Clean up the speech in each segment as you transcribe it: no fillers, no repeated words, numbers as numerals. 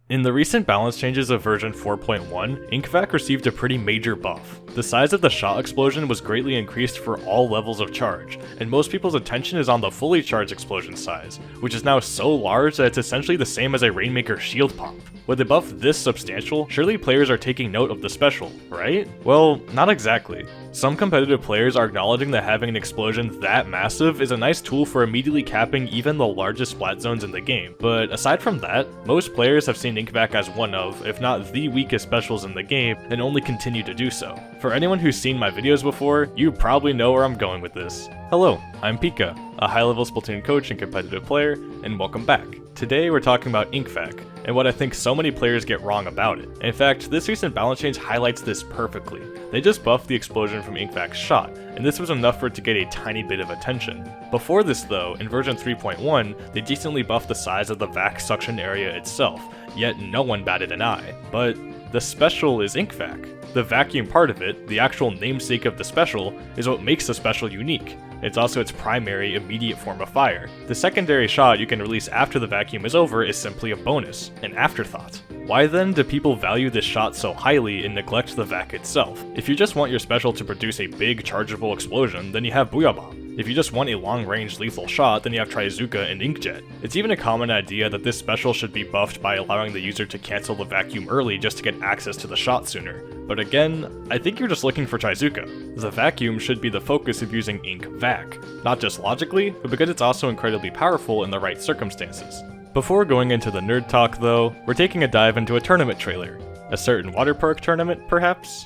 In the recent balance changes of version 4.1, Inkvac received a pretty major buff. The size of the shot explosion was greatly increased for all levels of charge, and most people's attention is on the fully charged explosion size, which is now so large that it's essentially the same as a Rainmaker shield pump. With a buff this substantial, surely players are taking note of the special, right? Well, not exactly. Some competitive players are acknowledging that having an explosion that massive is a nice tool for immediately capping even the largest splat zones in the game, but aside from that, most players have seen Inkvac as one of, if not the weakest specials in the game, and only continue to do so. For anyone who's seen my videos before, you probably know where I'm going with this. Hello, I'm Pika, a high-level Splatoon coach and competitive player, and welcome back. Today we're talking about Inkvac, and what I think so many players get wrong about it. In fact, this recent balance change highlights this perfectly. They just buffed the explosion from Inkvac's shot, and this was enough for it to get a tiny bit of attention. Before this though, in version 3.1, they decently buffed the size of the vac suction area itself, yet no one batted an eye. But the special is Inkvac. The vacuum part of it, the actual namesake of the special, is what makes the special unique. It's also its primary, immediate form of fire. The secondary shot you can release after the vacuum is over is simply a bonus, an afterthought. Why then do people value this shot so highly and neglect the vac itself? If you just want your special to produce a big chargeable explosion, then you have Booyah Bomb. If you just want a long-range lethal shot, then you have Trizuka and Inkjet. It's even a common idea that this special should be buffed by allowing the user to cancel the vacuum early just to get access to the shot sooner. But again, I think you're just looking for Trizuka. The vacuum should be the focus of using Inkvac, not just logically, but because it's also incredibly powerful in the right circumstances. Before going into the nerd talk though, we're taking a dive into a tournament trailer. A certain water park tournament, perhaps?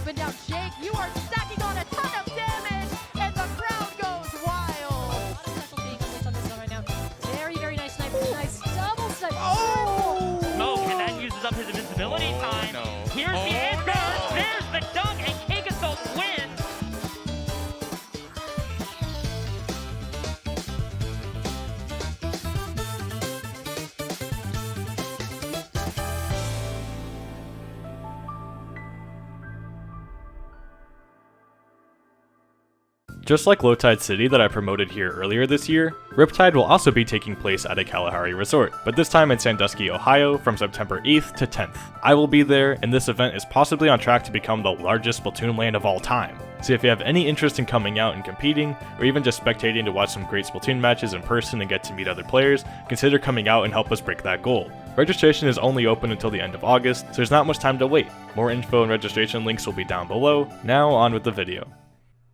But now, Jake, you are stacking on a ton of damage, and the crowd goes wild. A lot of special being unleashed on this gun right now. Very, very nice sniper. Nice double snipe. Oh! Smoke, and that uses up his invincibility time. No. Here's the answer. No. There's the dunk, and Kagasol wins. Just like Lowtide City that I promoted here earlier this year, Riptide will also be taking place at a Kalahari resort, but this time in Sandusky, Ohio from September 8th to 10th. I will be there, and this event is possibly on track to become the largest Splatoon LAN of all time. So if you have any interest in coming out and competing, or even just spectating to watch some great Splatoon matches in person and get to meet other players, consider coming out and help us break that goal. Registration is only open until the end of August, so there's not much time to wait. More info and registration links will be down below. Now on with the video.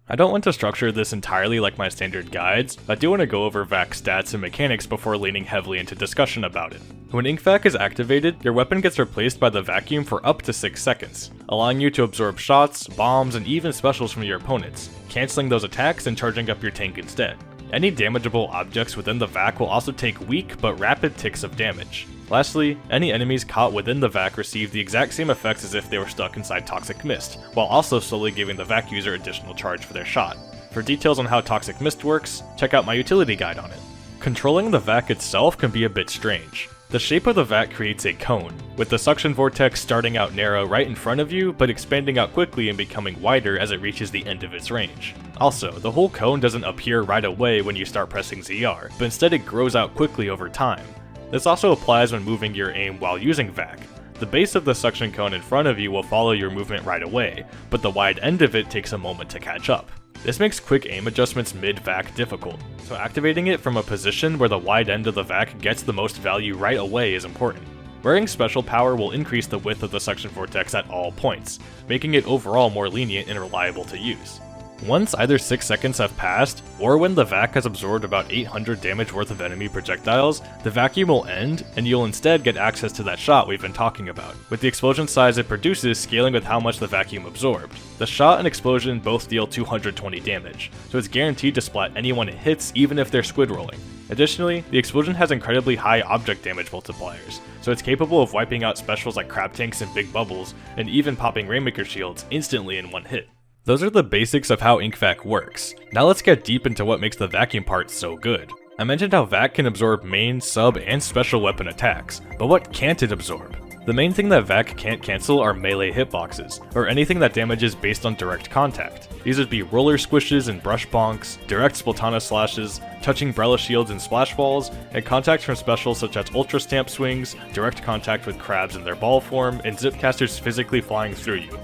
I don't want to structure this entirely like my standard guides, but I do want to go over VAC stats and mechanics before leaning heavily into discussion about it. When Inkvac is activated, your weapon gets replaced by the vacuum for up to 6 seconds, allowing you to absorb shots, bombs, and even specials from your opponents, cancelling those attacks and charging up your tank instead. Any damageable objects within the vac will also take weak but rapid ticks of damage. Lastly, any enemies caught within the vac receive the exact same effects as if they were stuck inside Toxic Mist, while also slowly giving the vac user additional charge for their shot. For details on how Toxic Mist works, check out my utility guide on it. Controlling the vac itself can be a bit strange. The shape of the vac creates a cone, with the suction vortex starting out narrow right in front of you, but expanding out quickly and becoming wider as it reaches the end of its range. Also, the whole cone doesn't appear right away when you start pressing ZR, but instead it grows out quickly over time. This also applies when moving your aim while using VAC. The base of the suction cone in front of you will follow your movement right away, but the wide end of it takes a moment to catch up. This makes quick aim adjustments mid-VAC difficult, so activating it from a position where the wide end of the VAC gets the most value right away is important. Wearing special power will increase the width of the suction vortex at all points, making it overall more lenient and reliable to use. Once either 6 seconds have passed, or when the vac has absorbed about 800 damage worth of enemy projectiles, the vacuum will end, and you'll instead get access to that shot we've been talking about, with the explosion size it produces scaling with how much the vacuum absorbed. The shot and explosion both deal 220 damage, so it's guaranteed to splat anyone it hits even if they're squid rolling. Additionally, the explosion has incredibly high object damage multipliers, so it's capable of wiping out specials like crab tanks and big bubbles, and even popping Rainmaker shields instantly in one hit. Those are the basics of how Inkvac works. Now let's get deep into what makes the vacuum part so good. I mentioned how Vac can absorb main, sub, and special weapon attacks, but what can't it absorb? The main thing that Vac can't cancel are melee hitboxes, or anything that damages based on direct contact. These would be roller squishes and brush bonks, direct Splatana slashes, touching Brella shields and splash balls, and contact from specials such as Ultra Stamp swings, direct contact with crabs in their ball form, and zipcasters physically flying through you.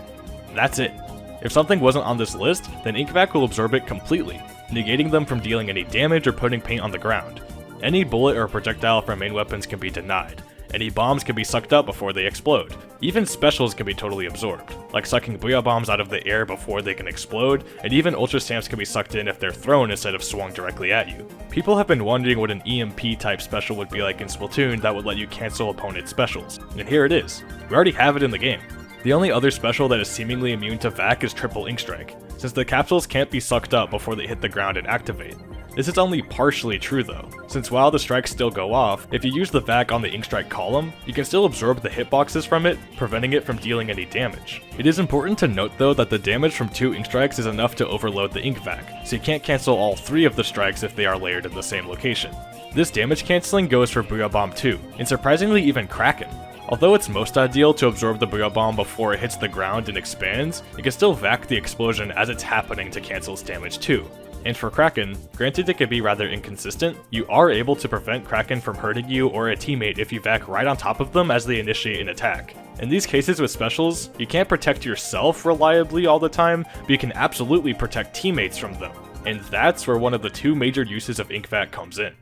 That's it. If something wasn't on this list, then Inkvac will absorb it completely, negating them from dealing any damage or putting paint on the ground. Any bullet or projectile from main weapons can be denied. Any bombs can be sucked up before they explode. Even specials can be totally absorbed, like sucking Booyah Bombs out of the air before they can explode, and even Ultra Stamps can be sucked in if they're thrown instead of swung directly at you. People have been wondering what an EMP type special would be like in Splatoon that would let you cancel opponent specials, and here it is. We already have it in the game. The only other special that is seemingly immune to Vac is Triple Ink Strike, since the capsules can't be sucked up before they hit the ground and activate. This is only partially true though, since while the strikes still go off, if you use the Vac on the Ink Strike column, you can still absorb the hitboxes from it, preventing it from dealing any damage. It is important to note though that the damage from 2 Ink Strikes is enough to overload the Inkvac, so you can't cancel all 3 of the strikes if they are layered in the same location. This damage cancelling goes for Booyah Bomb too, and surprisingly even Kraken. Although it's most ideal to absorb the Booyah Bomb before it hits the ground and expands, you can still Vac the explosion as it's happening to cancel its damage too. And for Kraken, granted it can be rather inconsistent, you are able to prevent Kraken from hurting you or a teammate if you Vac right on top of them as they initiate an attack. In these cases with specials, you can't protect yourself reliably all the time, but you can absolutely protect teammates from them. And that's where one of the 2 major uses of Inkvac comes in.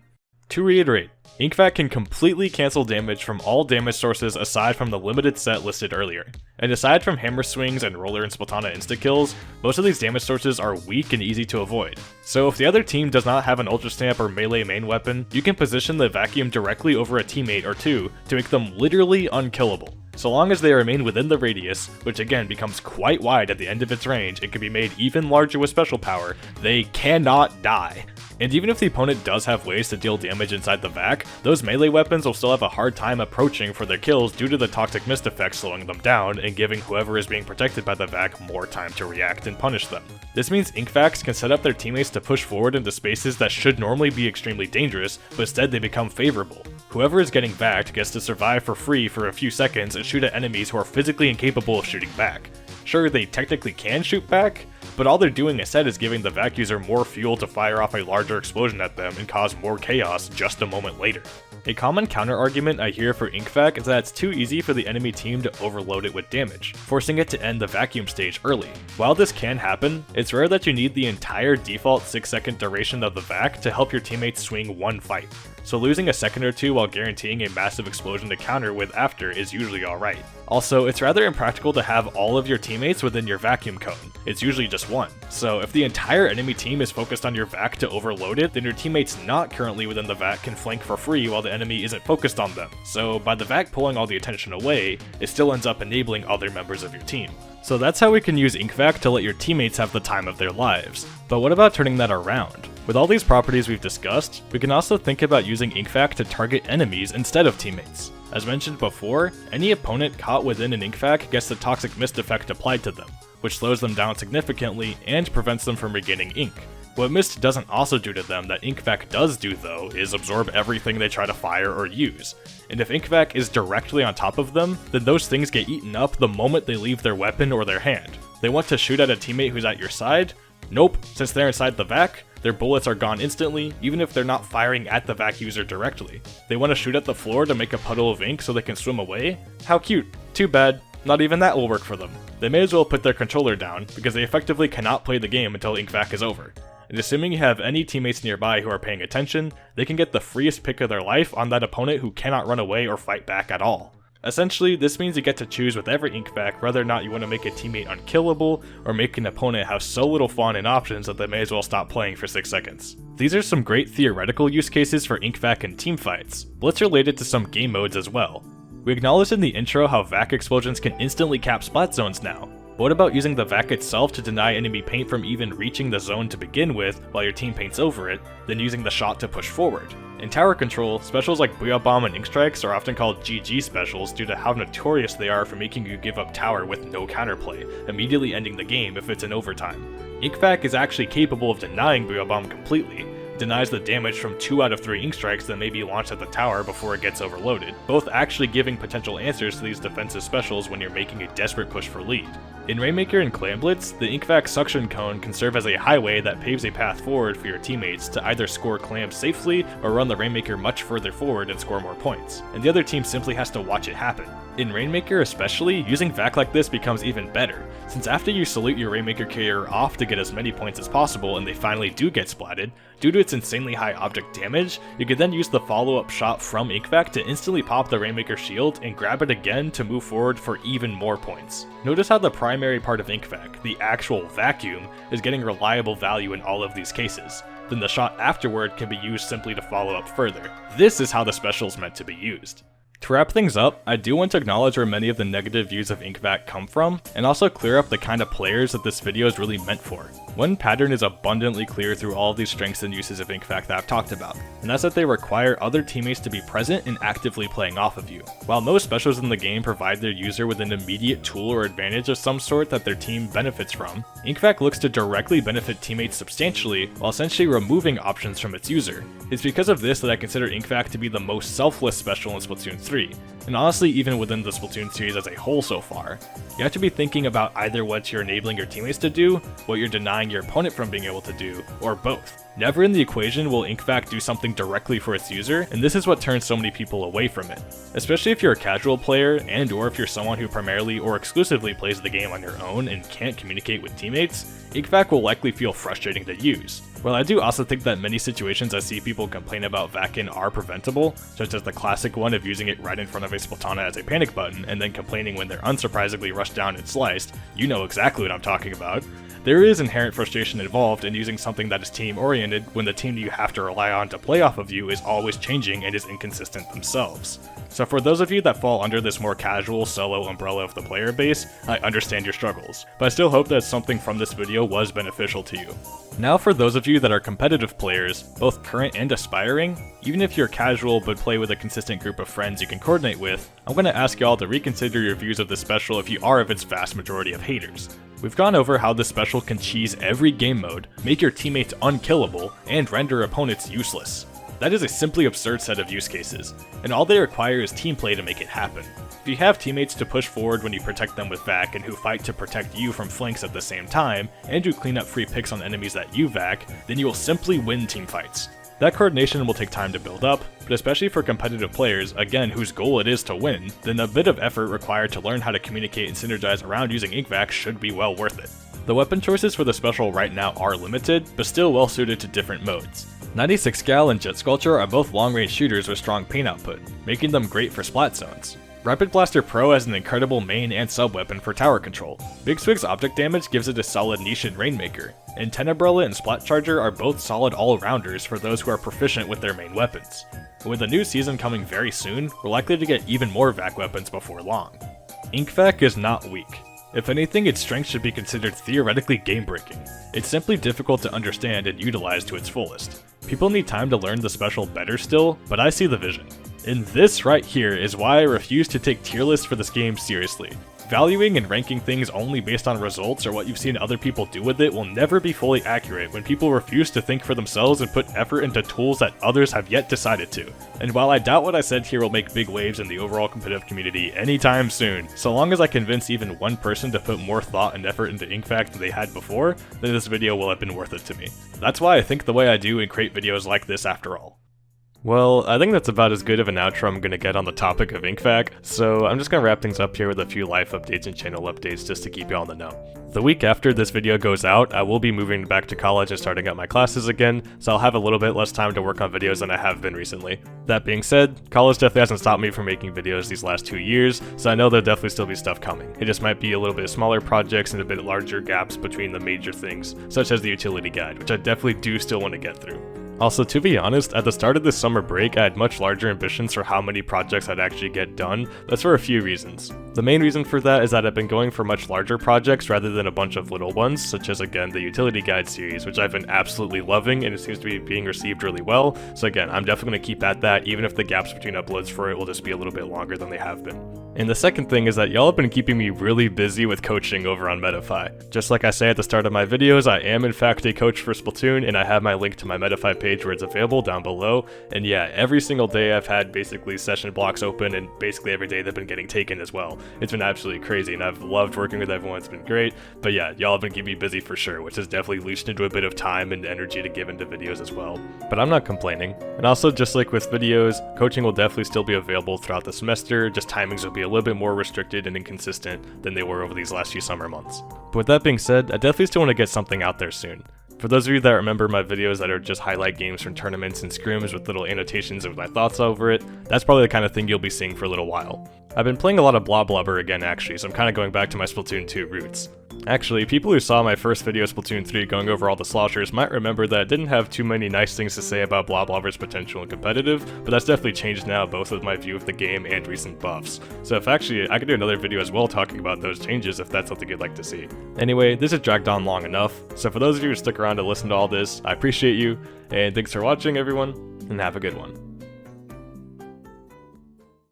To reiterate, Inkvac can completely cancel damage from all damage sources aside from the limited set listed earlier. And aside from hammer swings and roller and Splatana insta-kills, most of these damage sources are weak and easy to avoid. So if the other team does not have an Ultra Stamp or melee main weapon, you can position the vacuum directly over a teammate or 2 to make them literally unkillable. So long as they remain within the radius, which again becomes quite wide at the end of its range and can be made even larger with special power, they cannot die. And even if the opponent does have ways to deal damage inside the Vac, those melee weapons will still have a hard time approaching for their kills due to the Toxic Mist effect slowing them down and giving whoever is being protected by the Vac more time to react and punish them. This means Inkvacs can set up their teammates to push forward into spaces that should normally be extremely dangerous, but instead they become favorable. Whoever is getting Vac'd gets to survive for free for a few seconds and shoot at enemies who are physically incapable of shooting back. Sure, they technically can shoot back, but all they're doing instead is giving the Vac user more fuel to fire off a larger explosion at them and cause more chaos just a moment later. A common counter-argument I hear for Inkvac is that it's too easy for the enemy team to overload it with damage, forcing it to end the vacuum stage early. While this can happen, it's rare that you need the entire default 6-second duration of the Vac to help your teammates swing one fight, so losing a second or 2 while guaranteeing a massive explosion to counter with after is usually alright. Also, it's rather impractical to have all of your teammates within your vacuum cone. It's usually just one. So if the entire enemy team is focused on your Vac to overload it, then your teammates not currently within the Vac can flank for free while the enemy isn't focused on them. So by the Vac pulling all the attention away, it still ends up enabling other members of your team. So that's how we can use Inkvac to let your teammates have the time of their lives. But what about turning that around? With all these properties we've discussed, we can also think about using Inkvac to target enemies instead of teammates. As mentioned before, any opponent caught within an Inkvac gets the Toxic Mist effect applied to them, which slows them down significantly and prevents them from regaining ink. What Mist doesn't also do to them that Inkvac does do though is absorb everything they try to fire or use, and if Inkvac is directly on top of them, then those things get eaten up the moment they leave their weapon or their hand. They want to shoot at a teammate who's at your side? Nope, since they're inside the Vac, their bullets are gone instantly, even if they're not firing at the Vac user directly. They want to shoot at the floor to make a puddle of ink so they can swim away? How cute. Too bad. Not even that will work for them. They may as well put their controller down, because they effectively cannot play the game until Inkvac is over. And assuming you have any teammates nearby who are paying attention, they can get the freest pick of their life on that opponent who cannot run away or fight back at all. Essentially, this means you get to choose with every Inkvac whether or not you want to make a teammate unkillable, or make an opponent have so little fun and options that they may as well stop playing for 6 seconds. These are some great theoretical use cases for Inkvac and teamfights, but let's relate it to some game modes as well. We acknowledged in the intro how Vac explosions can instantly cap splat zones now. But what about using the vac itself to deny enemy paint from even reaching the zone to begin with while your team paints over it, then using the shot to push forward? In tower control, specials like Booyah Bomb and Ink Strikes are often called GG specials due to how notorious they are for making you give up tower with no counterplay, immediately ending the game if it's in overtime. Inkvac is actually capable of denying Booyah Bomb completely, denies the damage from 2 out of 3 Ink Strikes that may be launched at the tower before it gets overloaded, both actually giving potential answers to these defensive specials when you're making a desperate push for lead. In Rainmaker and Clan Blitz, the Inkvac suction cone can serve as a highway that paves a path forward for your teammates to either score clams safely or run the Rainmaker much further forward and score more points, and the other team simply has to watch it happen. In Rainmaker especially, using vac like this becomes even better, since after you salute your Rainmaker carrier off to get as many points as possible and they finally do get splatted, due to its insanely high object damage, you can then use the follow-up shot from Inkvac to instantly pop the Rainmaker shield and grab it again to move forward for even more points. Notice how the primary part of Inkvac, the actual vacuum, is getting reliable value in all of these cases. Then the shot afterward can be used simply to follow up further. This is how the special is meant to be used. To wrap things up, I do want to acknowledge where many of the negative views of Inkvac come from, and also clear up the kind of players that this video is really meant for. One pattern is abundantly clear through all of these strengths and uses of Inkvac that I've talked about, and that's that they require other teammates to be present and actively playing off of you. While most specials in the game provide their user with an immediate tool or advantage of some sort that their team benefits from, Inkvac looks to directly benefit teammates substantially while essentially removing options from its user. It's because of this that I consider Inkvac to be the most selfless special in Splatoon 3, and honestly even within the Splatoon series as a whole so far. You have to be thinking about either what you're enabling your teammates to do, what you're denying your opponent from being able to do, or both. Never in the equation will Inkvac do something directly for its user, and this is what turns so many people away from it. Especially if you're a casual player, and or if you're someone who primarily or exclusively plays the game on your own and can't communicate with teammates, Inkvac will likely feel frustrating to use. While I do also think that many situations I see people complain about vac-in are preventable, such as the classic one of using it right in front of a Splatana as a panic button and then complaining when they're unsurprisingly rushed down and sliced, you know exactly what I'm talking about. There is inherent frustration involved in using something that is team-oriented when the team you have to rely on to play off of you is always changing and is inconsistent themselves. So for those of you that fall under this more casual solo umbrella of the player base, I understand your struggles, but I still hope that something from this video was beneficial to you. Now for those of you that are competitive players, both current and aspiring, even if you're casual but play with a consistent group of friends you can coordinate with, I'm going to ask y'all to reconsider your views of this special if you are of its vast majority of haters. We've gone over how this special can cheese every game mode, make your teammates unkillable, and render opponents useless. That is a simply absurd set of use cases, and all they require is team play to make it happen. If you have teammates to push forward when you protect them with vac and who fight to protect you from flanks at the same time, and you clean up free picks on enemies that you vac, then you will simply win teamfights. That coordination will take time to build up, but especially for competitive players, again whose goal it is to win, then the bit of effort required to learn how to communicate and synergize around using Inkvac should be well worth it. The weapon choices for the special right now are limited, but still well suited to different modes. 96 Gal and Jet Sculpture are both long-range shooters with strong paint output, making them great for splat zones. Rapid Blaster Pro has an incredible main and sub-weapon for tower control. Big Swig's object damage gives it a solid niche in Rainmaker, and Tenebrella and Splat Charger are both solid all-rounders for those who are proficient with their main weapons. But with the new season coming very soon, we're likely to get even more vac weapons before long. Inkvac is not weak. If anything, its strength should be considered theoretically game-breaking. It's simply difficult to understand and utilize to its fullest. People need time to learn the special better still, but I see the vision. And this right here is why I refuse to take tier lists for this game seriously. Valuing and ranking things only based on results or what you've seen other people do with it will never be fully accurate when people refuse to think for themselves and put effort into tools that others have yet decided to. And while I doubt what I said here will make big waves in the overall competitive community anytime soon, so long as I convince even one person to put more thought and effort into Inkvac than they had before, then this video will have been worth it to me. That's why I think the way I do and create videos like this after all. Well, I think that's about as good of an outro I'm gonna get on the topic of Inkvac, so I'm just gonna wrap things up here with a few life updates and channel updates just to keep you all in the know. The week after this video goes out, I will be moving back to college and starting up my classes again, so I'll have a little bit less time to work on videos than I have been recently. That being said, college definitely hasn't stopped me from making videos these last 2 years, so I know there'll definitely still be stuff coming. It just might be a little bit smaller projects and a bit larger gaps between the major things, such as the utility guide, which I definitely do still want to get through. Also, to be honest, at the start of this summer break, I had much larger ambitions for how many projects I'd actually get done. That's for a few reasons. The main reason for that is that I've been going for much larger projects rather than a bunch of little ones, such as again the utility guide series, which I've been absolutely loving and it seems to be being received really well. So again, I'm definitely going to keep at that, even if the gaps between uploads for it will just be a little bit longer than they have been. And the second thing is that y'all have been keeping me really busy with coaching over on Metafy. Just like I say at the start of my videos, I am in fact a coach for Splatoon, and I have my link to my Metafy page where it's available down below. And yeah, every single day I've had basically session blocks open, and basically every day they've been getting taken as well. It's been absolutely crazy, and I've loved working with everyone, it's been great. But yeah, y'all have been keeping me busy for sure, which has definitely leached into a bit of time and energy to give into videos as well. But I'm not complaining. And also, just like with videos, coaching will definitely still be available throughout the semester, just timings will be a little bit more restricted and inconsistent than they were over these last few summer months. But with that being said, I definitely still want to get something out there soon. For those of you that remember my videos that are just highlight games from tournaments and scrims with little annotations of my thoughts over it, that's probably the kind of thing you'll be seeing for a little while. I've been playing a lot of Blobber again actually, so I'm kind of going back to my Splatoon 2 roots. Actually, people who saw my first video Splatoon 3 going over all the sloshers might remember that I didn't have too many nice things to say about Blobber's potential and competitive, but that's definitely changed now, both with my view of the game and recent buffs. So if actually, I could do another video as well talking about those changes if that's something you'd like to see. Anyway, this has dragged on long enough, so for those of you who stick around to listen to all this, I appreciate you, and thanks for watching everyone, and have a good one.